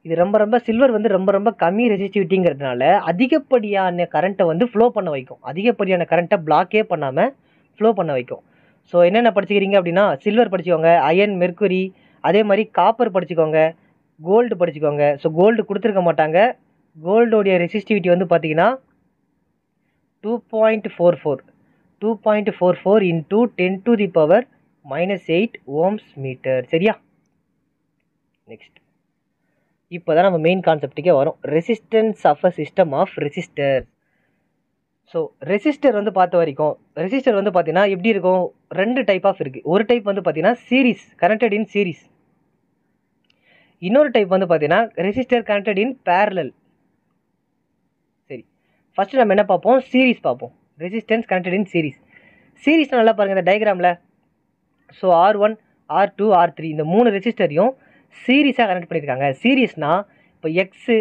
இது ரொம்ப சில்வர் வந்து ரொம்ப கம்மி ரெசிஸ்டிவிட்டிங்கிறதுனால அதிகப்படியான கரண்ட்டை வந்து ஃப்ளோ பண்ண வைக்கும். அதிகப்படியான கரண்ட்டை பிளாக்கே பண்ணாமல் ஃப்ளோ பண்ண வைக்கும். ஸோ என்னென்ன படிச்சுக்கிறீங்க அப்படின்னா, சில்வர் படிச்சுக்கோங்க, அயன், மெர்க்குரி, அதே மாதிரி காப்பர் படிச்சுக்கோங்க, கோல்டு படிச்சுக்கோங்க. ஸோ கோல்டு கொடுத்துருக்க மாட்டாங்க. கோல்டோடைய ரெசிஸ்டிவிட்டி வந்து பார்த்தீங்கன்னா 2.44 இன்ட்டு 10⁻⁻8 ஓம்ஸ் மீட்டர். சரியா? நெக்ஸ்ட், இப்போ தான் நம்ம மெயின் கான்செப்ட்டுக்கே வரும், resistance of a system of resistor. So resistor வந்து பார்த்த வரைக்கும், ரெசிஸ்டர் வந்து பார்த்தீங்கன்னா எப்படி இருக்கும், 2 டைப் ஆஃப் இருக்குது. ஒரு டைப் வந்து பார்த்தீங்கன்னா சீரிஸ், கனெக்டட் இன் சீரிஸ். இன்னொரு டைப் வந்து பார்த்தீங்கன்னா ரெசிஸ்டர் கனெக்டட் இன் பேரலல். சரி, ஃபஸ்ட்டு நம்ம என்ன பார்ப்போம், சீரிஸ் பார்ப்போம். Resistance connected in series. Series நல்லா பாருங்கள் இந்த டயக்ராமில். ஸோ R1, R2, R3 இந்த 3 ரெசிஸ்டரையும் சீரிஸாக கனெக்ட் பண்ணியிருக்காங்க. சீரிஸ்னால் இப்போ எக்ஸு,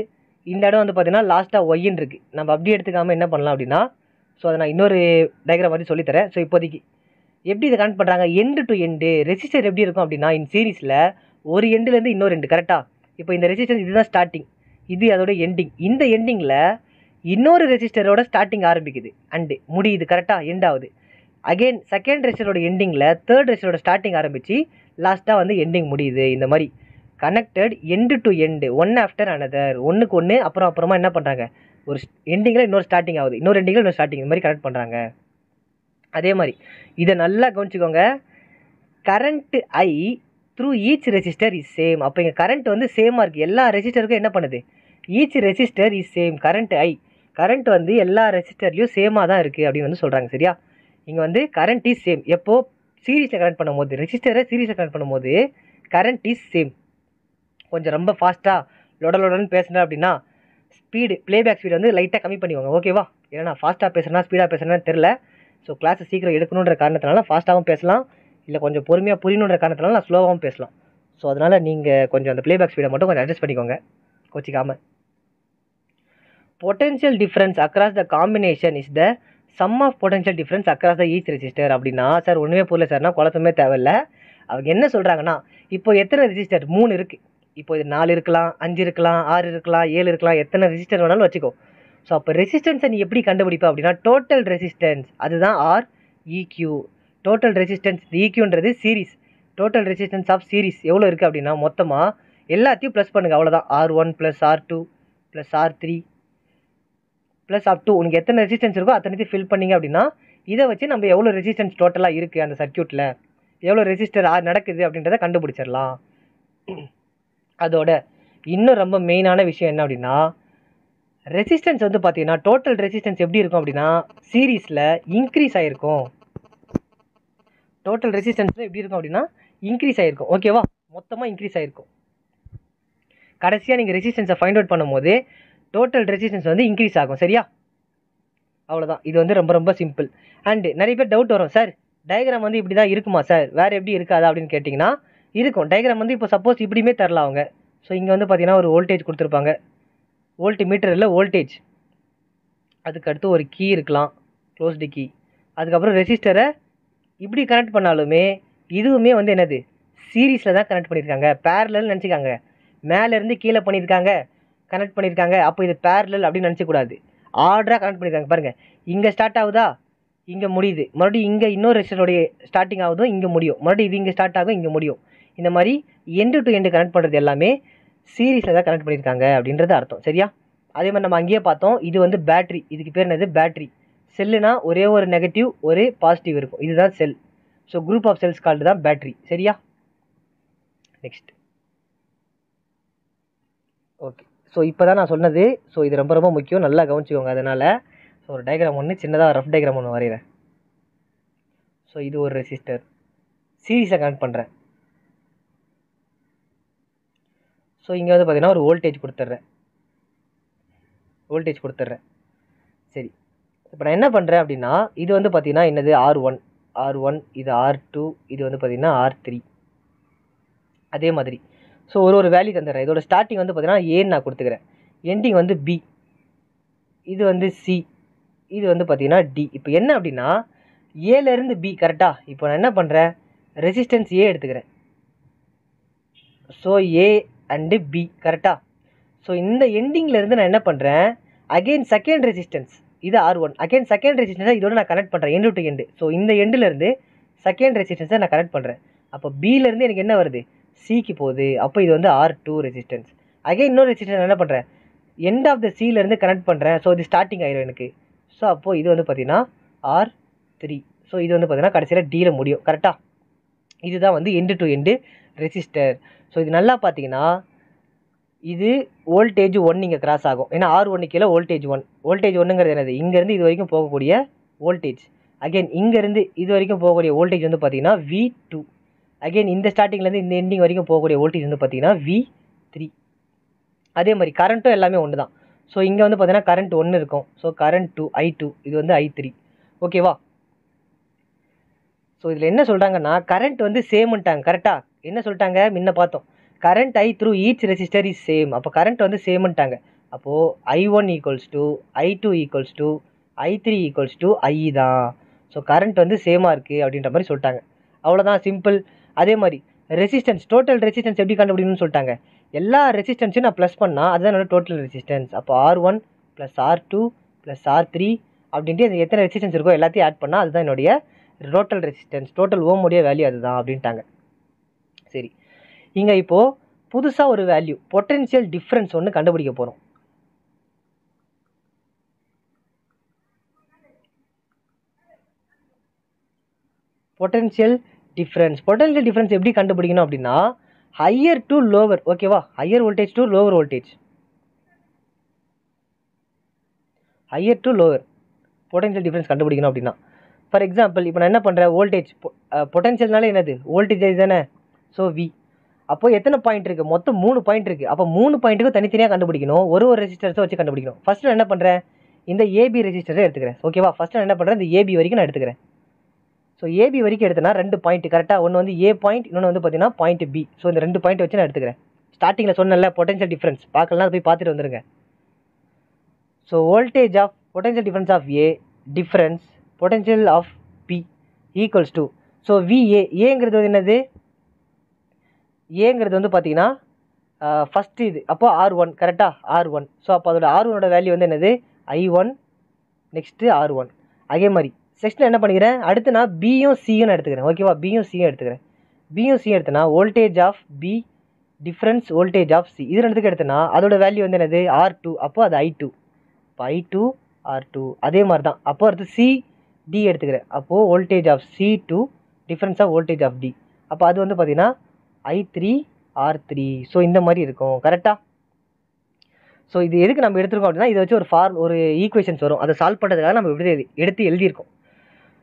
இந்த இடம் வந்து பார்த்தீங்கன்னா லாஸ்ட்டாக ஒய்ன்னு இருக்குது. நம்ம அப்படி எடுத்துக்காமல் என்ன பண்ணலாம் அப்படின்னா, ஸோ அதை நான் இன்னொரு டயக்ராம் மாதிரி சொல்லித்தரேன். ஸோ இப்போதைக்கு எப்படி இதை கனெக்ட் பண்ணுறாங்க, எண்டு டு எண்டு. ரெசிஸ்டர் எப்படி இருக்கும் அப்படின்னா, இன் சீரிஸில் ஒரு எண்டுலேருந்து இன்னொரு எண்டு. கரெக்டாக? இப்போ இந்த ரெசிஸ்டன்ஸ் இதுதான் ஸ்டார்டிங், இது அதோட எண்டிங். இந்த எண்டிங்கில் இன்னொரு ரெசிஸ்டரோட ஸ்டார்டிங் ஆரம்பிக்குது அண்டு முடியுது. கரெக்டாக? எண்ட் ஆகுது. அகெயின் செகண்ட் ரெசிஸ்டரோட எண்டிங்கில் தேர்ட் ரெசிஸ்டரோட ஸ்டார்டிங் ஆரம்பித்து லாஸ்ட்டாக வந்து எண்டிங் முடியுது. இந்த மாதிரி connected end to end, one after another, ஒன்றுக்கு ஒன்று அப்புறமா என்ன பண்ணுறாங்க, ஒரு எண்டிங்கில் இன்னொரு ஸ்டார்டிங் ஆகுது, இன்னொரு எண்டிங்கில் இன்னொரு ஸ்டார்டிங், இந்த மாதிரி கனெக்ட் பண்ணுறாங்க. அதே மாதிரி இதை நல்லா கவனிச்சுக்கோங்க, current I through each resistor is same. அப்போ இங்கே கரண்ட் வந்து சேமாக இருக்குது, எல்லா ரெசிஸ்டருக்கும் என்ன பண்ணுது, each resistor is same. Current I, current வந்து எல்லா ரெசிஸ்டர்லையும் சேமாக தான் இருக்குது அப்படின்னு வந்து சொல்கிறாங்க. சரியா? இங்கே வந்து கரண்ட் இஸ் சேம். எப்போது சீரிஸில் கனெக்ட் பண்ணும்போது, ரெசிஸ்டரை சீரிஸில் கனெக்ட் பண்ணும்போது கரண்ட் இஸ் சேம். கொஞ்சம் ரொம்ப ஃபாஸ்ட்டாக லொடன்னு பேசுகிறேன் அப்படின்னா ஸ்பீடு, ப்ளேபேக் ஸ்பீடு வந்து லைட்டாக கம்மி பண்ணிக்கோங்க. ஓகேவா? ஏன்னா நான் ஃபாஸ்ட்டாக பேசுகிறேன்னா ஸ்பீடாக பேசுகிறேன்னு தெரில. ஸோ கிளாஸை சீக்கிரம் எடுக்கணுன்ற காரணத்தினால ஃபாஸ்ட்டாகவும் பேசலாம், இல்லை கொஞ்சம் பொறுமையாக புரியணுன்ற காரணத்தினால நான் ஸ்லோவாகவும் பேசலாம். ஸோ அதனால் நீங்கள் கொஞ்சம் அந்த ப்ளேபேக் ஸ்பீடை மட்டும் கொஞ்சம் அட்ஜஸ்ட் பண்ணிக்கோங்க, கோச்சிக்காமல். Potential difference across the combination is the sum of potential difference across the each resistor. அப்படின்னா சார் ஒன்றுமே புரியல சார்னா குழப்பமே தேவையில்லை. அவங்க என்ன சொல்கிறாங்கன்னா, இப்போ எத்தனை ரெசிஸ்டர், 3 இருக்குது. இப்போ இது 4 இருக்கலாம், 5 இருக்கலாம், 6 இருக்கலாம், 7 இருக்கலாம், எத்தனை ரெசிஸ்டர் வேணாலும் வச்சுக்கோ. ஸோ அப்போ ரெசிஸ்டன்ஸை நீ எப்படி கண்டுபிடிப்பா அப்படின்னா, டோட்டல் ரெசிஸ்டன்ஸ், அதுதான் REQ. டோட்டல் ரெசிஸ்டன்ஸ், EQன்றது series. Total resistance of series எவ்வளோ இருக்குது அப்படின்னா, மொத்தமாக எல்லாத்தையும் ப்ளஸ் பண்ணுங்கள், அவ்வளோதான். R1 + R2 + R3 plus up to உனக்கு எத்தனை ரெசிஸ்டன்ஸ் இருக்கோ அத்தனை ஃபில் பண்ணிங்க அப்படின்னா, இதை வச்சு நம்ம எவ்வளோ ரெசிஸ்டன்ஸ் டோட்டலாக இருக்குது அந்த சர்க்யூட்டில், எவ்வளோ ரெசிஸ்டர் நடக்குது அப்படின்றத கண்டுபிடிச்சிடலாம். அதோட இன்னும் ரொம்ப மெயினான விஷயம் என்ன அப்படின்னா, ரெசிஸ்டன்ஸ் வந்து பார்த்தீங்கன்னா டோட்டல் ரெசிஸ்டன்ஸ் எப்படி இருக்கும் அப்படின்னா, சீரீஸில் இன்க்ரீஸ் ஆகிருக்கும். டோட்டல் ரெசிஸ்டன்ஸில் எப்படி இருக்கும் அப்படின்னா இன்க்ரீஸ் ஆகிருக்கும். ஓகேவா? மொத்தமாக இன்க்ரீஸ் ஆகிருக்கும். கடைசியாக நீங்கள் ரெசிஸ்டன்ஸை ஃபைண்ட் அவுட் பண்ணும்போது டோட்டல் ரெசிஸ்டன்ஸ் வந்து இன்க்ரீஸ் ஆகும். சரியா? அவ்வளோதான். இது வந்து ரொம்ப சிம்பிள். அண்டு நிறைய பேர் டவுட் வரும், சார் டயக்ராம் வந்து இப்படி தான் இருக்குமா சார், வேறு எப்படி இருக்காதா அப்படின்னு கேட்டிங்கன்னா, இருக்கும். டயக்ராம் வந்து இப்போ சப்போஸ் இப்படியுமே தரலாம் அவங்க. ஸோ இங்கே வந்து பார்த்தீங்கன்னா ஒரு வோல்டேஜ் கொடுத்துருப்பாங்க, வோல்ட் மீட்டரில் வோல்டேஜ், அதுக்கடுத்து ஒரு கீ இருக்கலாம், க்ளோஸ்டு கீ. அதுக்கப்புறம் ரெசிஸ்டரை இப்படி கனெக்ட் பண்ணாலுமே இதுவுமே வந்து என்னது, சீரீஸில் தான் கனெக்ட் பண்ணியிருக்காங்க. பேரலல் நினச்சிக்காங்க, மேலேருந்து கீழே பண்ணியிருக்காங்க, கனெக்ட் பண்ணியிருக்காங்க. அப்போ இது பேரலல் அப்படின்னு நினச்சக்கூடாது, ஆர்டராக கனெக்ட் பண்ணியிருக்காங்க. பாருங்கள், இங்கே ஸ்டார்ட் ஆகுதா, இங்கே முடியுது, மறுபடியும் இங்கே இன்னொரு ரெசிஸ்டருடைய ஸ்டார்டிங் ஆகுதும், இங்கே முடியும், மறுபடியும் இது இங்கே ஸ்டார்ட் ஆகும், இங்கே முடியும். இந்த மாதிரி எண்டு டு எண்டு கனெக்ட் பண்ணுறது எல்லாமே சீரீஸில் தான் கனெக்ட் பண்ணியிருக்காங்க அப்படின்றது அர்த்தம். சரியா? அதே மாதிரி நம்ம அங்கேயே பார்த்தோம், இது வந்து பேட்ரி, இதுக்கு பேர் என்னது, பேட்ரி. செல்லுனா ஒரே ஒரு நெகட்டிவ் ஒரு பாசிட்டிவ் இருக்கும், இதுதான் cell. So group of cells called தான் பேட்டரி. சரியா? நெக்ஸ்ட். ஓகே, ஸோ இப்போ தான் நான் சொன்னது. ஸோ இது ரொம்ப ரொம்ப முக்கியம், நல்லா கவனிச்சுக்கோங்க. அதனால் ஸோ ஒரு டயக்ராம் ஒன்று சின்னதாக ரஃப் டயக்ராம் ஒன்று வரைகிறேன். ஸோ இது ஒரு ரெசிஸ்டர், சீரிஸை கனெக்ட் பண்ணுறேன். ஸோ இங்கே வந்து பார்த்தீங்கன்னா ஒரு வோல்டேஜ் கொடுத்துட்றேன். சரி, இப்போ நான் என்ன பண்ணுறேன் அப்படின்னா, இது வந்து பார்த்தீங்கன்னா என்னது R1, இது R2, இது வந்து பார்த்தீங்கன்னா R3. அதே மாதிரி ஸோ ஒரு வேல்யூ தந்துடுறேன். இதோட ஸ்டார்டிங் வந்து பார்த்தீங்கன்னா ஏன்னு நான் கொடுத்துக்கிறேன், எண்டிங் வந்து B, இது வந்து C, இது வந்து பார்த்தீங்கன்னா D. இப்போ என்ன அப்படின்னா ஏலேருந்து B கரெக்டாக. இப்போ நான் என்ன பண்ணுறேன், ரெசிஸ்டன்ஸ் ஏ எடுத்துக்கிறேன். ஸோ ஏ அண்டு பி கரெக்டாக. ஸோ இந்த எண்டிங்லேருந்து நான் என்ன பண்ணுறேன், அகெயின் செகண்ட் ரெசிஸ்டன்ஸ், இது R1, அகெயின் செகண்ட் ரெசிஸ்டன்ஸை இதோட நான் கனெக்ட் பண்ணுறேன், எண்டு டு எண்டு. ஸோ இந்த எண்டுலேருந்து செகண்ட் ரெசிஸ்டன்ஸை நான் கனெக்ட் பண்ணுறேன். அப்போ பிலேருந்து எனக்கு என்ன வருது, சிக்கு போகுது. அப்போ இது வந்து R2 ரெசிஸ்டன்ஸ். அகெயின் இன்னொரு ரெசிஸ்டன்ஸ் என்ன பண்ணுறேன், எண்ட் ஆஃப் த சிலேருந்து கனெக்ட் பண்ணுறேன். ஸோ இது ஸ்டார்டிங் ஆயிரும் எனக்கு. ஸோ அப்போது இது வந்து பார்த்தீங்கன்னா R3. ஸோ இது வந்து பார்த்தீங்கன்னா கடைசியில் டியில் முடியும் கரெக்டாக. இதுதான் வந்து end to end resistor. So இது நல்லா பார்த்தீங்கன்னா இது வோல்டேஜ் 1 இங்கே கிராஸ் ஆகும். ஏன்னா R1 கீழே வோல்டேஜ் 1. வோல்டேஜ் 1ங்கிறது என்னது, இங்கேருந்து இது வரைக்கும் போகக்கூடிய வோல்டேஜ். அகெயின் இங்கேருந்து இது வரைக்கும் போகக்கூடிய வோல்டேஜ் வந்து பார்த்தீங்கன்னா V2. அகெயின் இந்த ஸ்டார்டிங்லேருந்து இந்த எண்டிங் வரைக்கும் போகக்கூடிய வோல்டேஜ் வந்து பார்த்தீங்கன்னா V3. அதே மாதிரி கரண்ட்டும் எல்லாமே ஒன்று தான். ஸோ இங்கே வந்து பார்த்தீங்கன்னா கரண்ட் 1 இருக்கும். ஸோ கரண்ட் 2 I2, இது வந்து I3. ஓகேவா? ஸோ இதில் என்ன சொல்கிறாங்கன்னா கரண்ட் வந்து சேம்ன்ட்டாங்க கரெக்டாக. என்ன சொல்லிட்டாங்க, முன்ன பார்த்தோம், current I through each resistor is same. அப்போ கரண்ட் வந்து சேம்ன்ட்டாங்க. அப்போது I1 equals to I2 equals to I3 equals to I தான். ஸோ கரண்ட் வந்து சேமாக இருக்குது அப்படின்ற மாதிரி சொல்லிட்டாங்க. அவ்வளோதான், சிம்பிள். அதே மாதிரி ரெசிஸ்டன்ஸ், டோட்டல் ரெசிஸ்டன்ஸ் எப்படி கண்டுபிடிக்கணும்னு சொல்லிட்டாங்க. எல்லா ரெசிஸ்டன்ஸையும் நான் ப்ளஸ் பண்ணால் அதுதான் என்னோட டோட்டல் ரெசிஸ்டன்ஸ். அப்போ R1 + R2 + R3 அப்படின்ட்டு எத்தனை ரெசிஸ்டன்ஸ் இருக்கோ எல்லாத்தையும் ஆட் பண்ணால் அதுதான் என்னுடைய டோட்டல் ரெசிஸ்டன்ஸ், டோட்டல் ஓமுடைய வேல்யூ அதுதான் அப்படின்ட்டாங்க. சரி, இங்கே இப்போது புதுசாக ஒரு வேல்யூ பொட்டென்ஷியல் டிஃப்ரென்ஸ் ஒன்று கண்டுபிடிக்க போகிறோம். பொட்டென்ஷியல் டிஃப்ரென்ஸ் எப்படி கண்டுபிடிக்கணும் அப்படின்னா, ஹையர் டு லோவர். ஓகேவா? Higher voltage to lower voltage, higher to lower potential difference கண்டுபிடிக்கணும் அப்படின்னா, ஃபார் எக்ஸாம்பிள் இப்போ நான் என்ன பண்ணுறேன், வோல்டேஜ் பொட்டென்ஷியல்னால என்னது வோல்டேஜ் தானே. So V. அப்போ எத்தனை பாயிண்ட் இருக்குது, மொத்தம் 3 பாயிண்ட் இருக்குது. அப்போ 3 பாயிண்ட்டுக்கும் தனித்தனியாக கண்டுபிடிக்கணும், ஒரு ரெசிஸ்டர்ஸை வச்சு கண்டுபிடிக்கணும். ஃபஸ்ட்டு நான் என்ன பண்ணுறேன், இந்த AB ரெசிஸ்டரை எடுத்துக்கிறேன். ஓகேவா? ஃபஸ்ட்டு நான் என்ன பண்ணுறேன், இந்த AB வரைக்கும் நான் எடுத்துக்கிறேன். ஸோ AB வரைக்கும் எடுத்தனா 2 பாயிண்ட் கரெக்டாக, ஒன்று வந்து A பாயிண்ட், இன்னொன்று வந்து பார்த்தீங்கன்னா பாயிண்ட் B. ஸோ இந்த 2 பாயிண்ட் வச்சு நான் எடுத்துக்கிறேன். ஸ்டார்டிங்கில் சொன்னல பொட்டென்ஷியல் டிஃப்ரென்ஸ், பார்க்கலாம், போய் பார்த்துட்டு வந்துருங்க. So voltage of potential difference of A difference potential of B equals to, so VA, ஏங்கிறது வந்து என்னது, ஏங்கிறது வந்து பார்த்தீங்கன்னா ஃபஸ்ட்டு இது, அப்போ R1 கரெக்டாக, R1. ஸோ அப்போ அதோட R1ஓட வேல்யூ வந்து என்னது, I1, நெக்ஸ்ட்டு R1. அதே மாதிரி செக்ஷனில் என்ன பண்ணிக்கிறேன், அடுத்து நான் பியும் சியும் எடுத்துக்கிறேன். ஓகேவா? பியும் சியும் எடுத்தேன்னா voltage of B difference voltage of C, இது ரெண்டுத்துக்கு எடுத்தேன்னா அதோட வேல்யூ வந்து என்னது, R2. அப்போ அது I2. இப்போ I2 R2. அதே மாதிரி தான். அப்போ அடுத்து CD எடுத்துக்கிறேன். அப்போது voltage of C2 difference of voltage of D. அப்போ அது வந்து பார்த்தீங்கன்னா I3 R3. ஸோ இந்த மாதிரி இருக்கும் கரெக்டாக. ஸோ இது எதுக்கு நம்ம எடுத்துருக்கோம் அப்படின்னா, இதை வச்சு ஒரு ஈக்குவேஷன்ஸ் வரும், அதை சால்வ் பண்ணுறதுக்காக நம்ம எடுத்து எழுதியிருக்கோம்.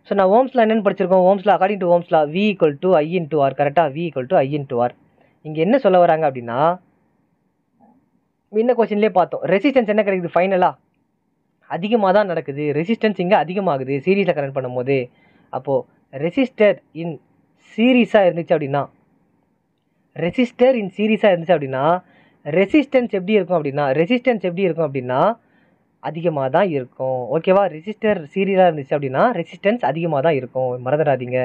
ஸோ நான் ஓம்ஸில் என்னென்னு படிச்சிருக்கோம், ஓம்ஸில் according to ஓம்ஸில் V = I × R. கரெக்டாக, V = I × R. இங்கே என்ன சொல்ல வராங்க அப்படின்னா, இன்னும் கொஸ்டின்லேயே பார்த்தோம், ரெசிஸ்டன்ஸ் என்ன கிடைக்குது, ஃபைனலாக அதிகமாக தான் நடக்குது. ரெசிஸ்டன்ஸ் இங்கே அதிகமாகுது சீரீஸில் கனெக்ட் பண்ணும்போது. அப்போது ரெசிஸ்டர் இன் சீரீஸாக இருந்துச்சு அப்படின்னா, ரெசிஸ்டன்ஸ் எப்படி இருக்கும் அப்படின்னா அதிகமாக தான் இருக்கும். ஓகேவா? ரெசிஸ்டர் சீரியஸாக இருந்துச்சு அப்படின்னா ரெசிஸ்டன்ஸ் அதிகமாக தான் இருக்கும், மறந்துடாதீங்க.